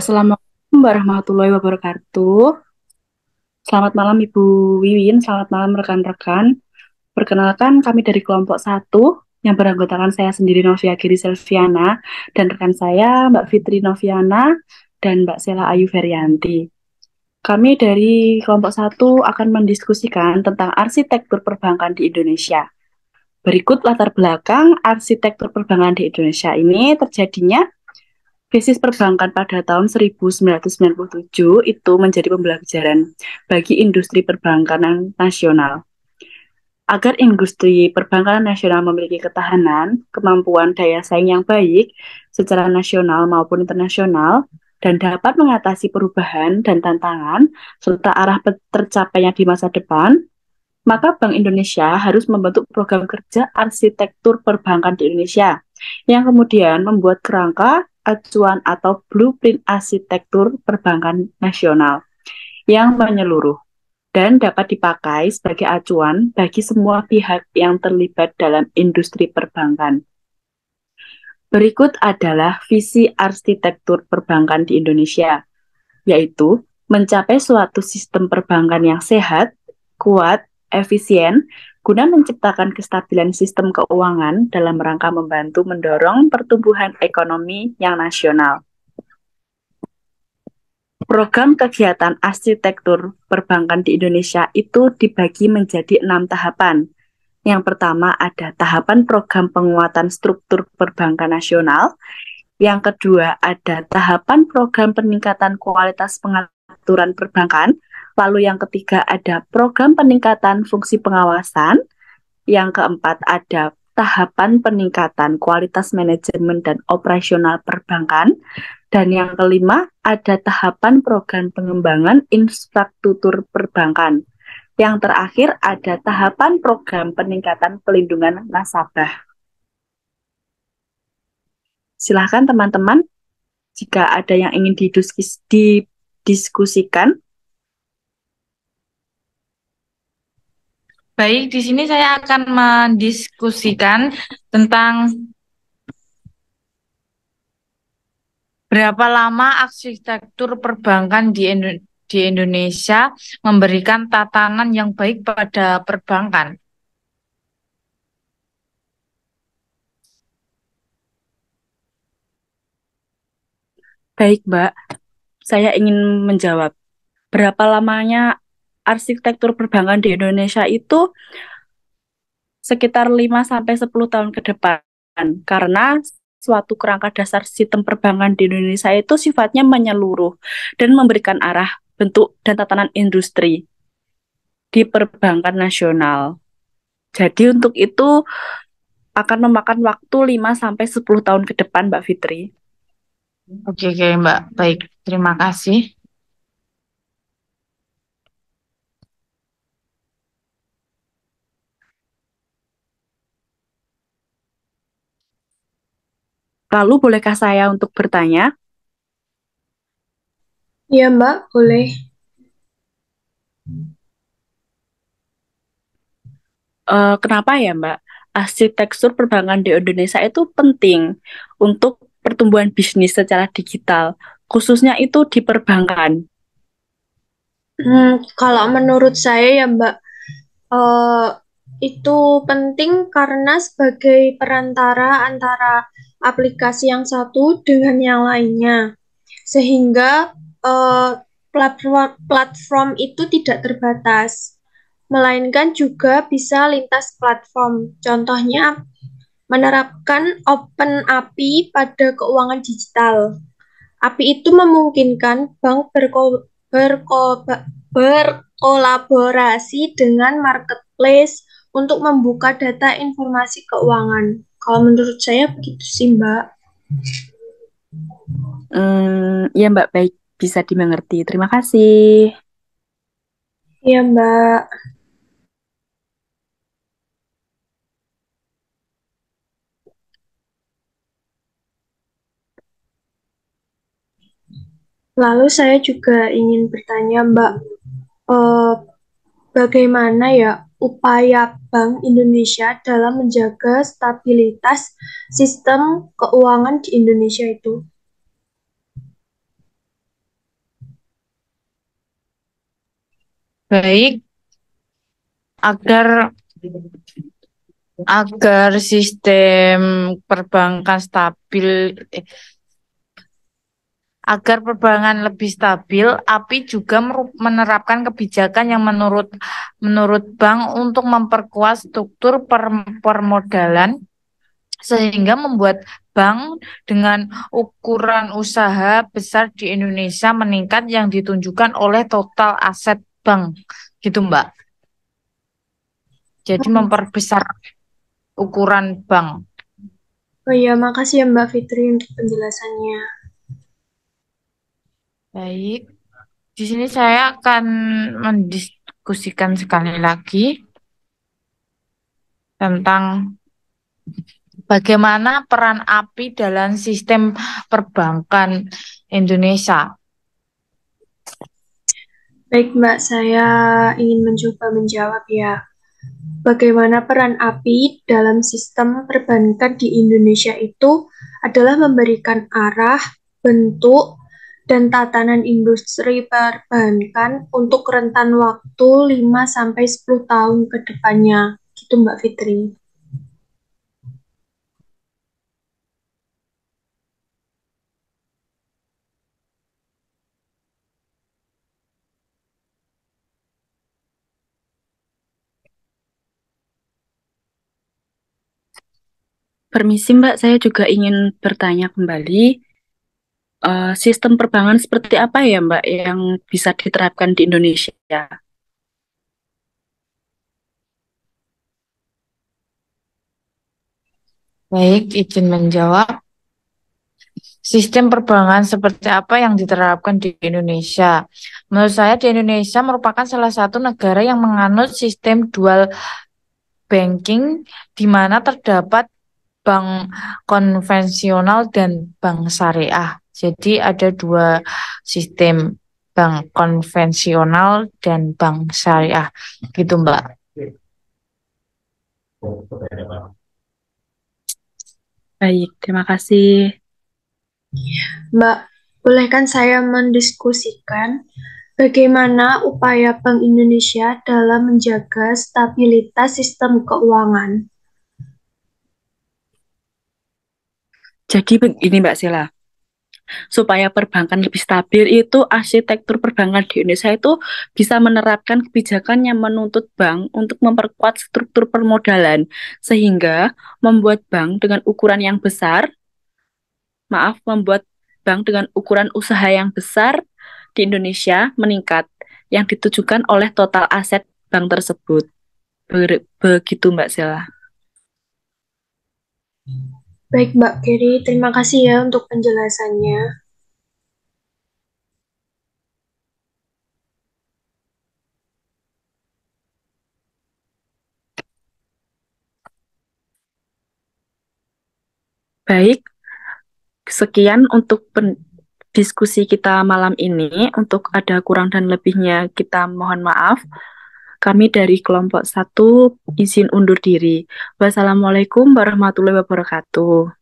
Assalamualaikum warahmatullahi wabarakatuh. Selamat malam Ibu Wiwin, selamat malam rekan-rekan. Perkenalkan kami dari kelompok satu yang beranggotakan saya sendiri Novia Giri Selviana dan rekan saya Mbak Fitri Noviana dan Mbak Sela Ayu Ferianti. Kami dari kelompok satu akan mendiskusikan tentang arsitektur perbankan di Indonesia. Berikut latar belakang arsitektur perbankan di Indonesia ini terjadinya. Krisis perbankan pada tahun 1997 itu menjadi pembelajaran bagi industri perbankan nasional. Agar industri perbankan nasional memiliki ketahanan, kemampuan daya saing yang baik secara nasional maupun internasional, dan dapat mengatasi perubahan dan tantangan serta arah tercapainya di masa depan, maka Bank Indonesia harus membentuk program kerja arsitektur perbankan di Indonesia, yang kemudian membuat kerangka, acuan, atau blueprint arsitektur perbankan nasional yang menyeluruh dan dapat dipakai sebagai acuan bagi semua pihak yang terlibat dalam industri perbankan. Berikut adalah visi arsitektur perbankan di Indonesia, yaitu mencapai suatu sistem perbankan yang sehat, kuat, efisien, guna menciptakan kestabilan sistem keuangan dalam rangka membantu mendorong pertumbuhan ekonomi yang nasional. Program kegiatan arsitektur perbankan di Indonesia itu dibagi menjadi 6 tahapan. Yang pertama ada tahapan program penguatan struktur perbankan nasional. Yang kedua ada tahapan program peningkatan kualitas pengaturan perbankan. Lalu yang ketiga ada program peningkatan fungsi pengawasan. Yang keempat ada tahapan peningkatan kualitas manajemen dan operasional perbankan. Dan yang kelima ada tahapan program pengembangan infrastruktur perbankan. Yang terakhir ada tahapan program peningkatan pelindungan nasabah. Silahkan teman-teman, jika ada yang ingin didiskusikan. Baik, di sini saya akan mendiskusikan tentang berapa lama arsitektur perbankan di Indonesia memberikan tatanan yang baik pada perbankan. Baik, Mbak. Saya ingin menjawab. Berapa lamanya arsitektur perbankan di Indonesia itu sekitar 5-10 tahun ke depan. Karena suatu kerangka dasar sistem perbankan di Indonesia itu sifatnya menyeluruh dan memberikan arah, bentuk, dan tatanan industri di perbankan nasional. Jadi untuk itu akan memakan waktu 5-10 tahun ke depan, Mbak Fitri. Oke, Mbak. Baik, terima kasih. Lalu bolehkah saya untuk bertanya, Iya, Mbak, boleh. kenapa ya Mbak, arsitektur perbankan di Indonesia itu penting untuk pertumbuhan bisnis secara digital, khususnya itu di perbankan. Kalau menurut saya ya, Mbak, eh, itu penting karena sebagai perantara antara aplikasi yang satu dengan yang lainnya, sehingga platform itu tidak terbatas, melainkan juga bisa lintas platform. Contohnya, menerapkan Open API pada keuangan digital. API itu memungkinkan bank berkolaborasi dengan marketplace untuk membuka data informasi keuangan. Kalau menurut saya begitu sih, Mbak. Ya Mbak, baik, bisa dimengerti. Terima kasih. Iya, Mbak. Lalu saya juga ingin bertanya, Mbak, eh, bagaimana ya upaya Bank Indonesia dalam menjaga stabilitas sistem keuangan di Indonesia itu? Baik, agar agar sistem perbankan stabil, agar perbankan lebih stabil, API juga menerapkan kebijakan yang menurut bank untuk memperkuat struktur permodalan sehingga membuat bank dengan ukuran usaha besar di Indonesia meningkat yang ditunjukkan oleh total aset bank. Gitu, Mbak. Jadi memperbesar ukuran bank. Oh iya, makasih ya Mbak Fitri untuk penjelasannya. Baik, di sini saya akan mendiskusikan sekali lagi tentang bagaimana peran API dalam sistem perbankan Indonesia. Baik Mbak, saya ingin mencoba menjawab ya. Bagaimana peran API dalam sistem perbankan di Indonesia itu adalah memberikan arah, bentuk, dan tatanan industri perbankan untuk rentan waktu 5-10 tahun ke depannya. Gitu Mbak Fitri. Permisi Mbak, saya juga ingin bertanya kembali, sistem perbankan seperti apa ya Mbak yang bisa diterapkan di Indonesia? Baik, izin menjawab. Sistem perbankan seperti apa yang diterapkan di Indonesia? Menurut saya di Indonesia merupakan salah satu negara yang menganut sistem dual banking di mana terdapat bank konvensional dan bank syariah. Jadi ada dua sistem, bank konvensional dan bank syariah. Gitu, Mbak. Baik, terima kasih. Mbak, bolehkan saya mendiskusikan bagaimana upaya Bank Indonesia dalam menjaga stabilitas sistem keuangan? Jadi begini Mbak Sila, supaya perbankan lebih stabil itu arsitektur perbankan di Indonesia itu bisa menerapkan kebijakan yang menuntut bank untuk memperkuat struktur permodalan sehingga membuat bank dengan ukuran yang besar, membuat bank dengan ukuran usaha yang besar di Indonesia meningkat yang ditujukan oleh total aset bank tersebut. Begitu Mbak Sila. Baik Mbak Keri, terima kasih ya untuk penjelasannya. Baik, sekian untuk diskusi kita malam ini. Untuk ada kurang dan lebihnya kita mohon maaf. Kami dari kelompok 1 izin undur diri. Wassalamualaikum warahmatullahi wabarakatuh.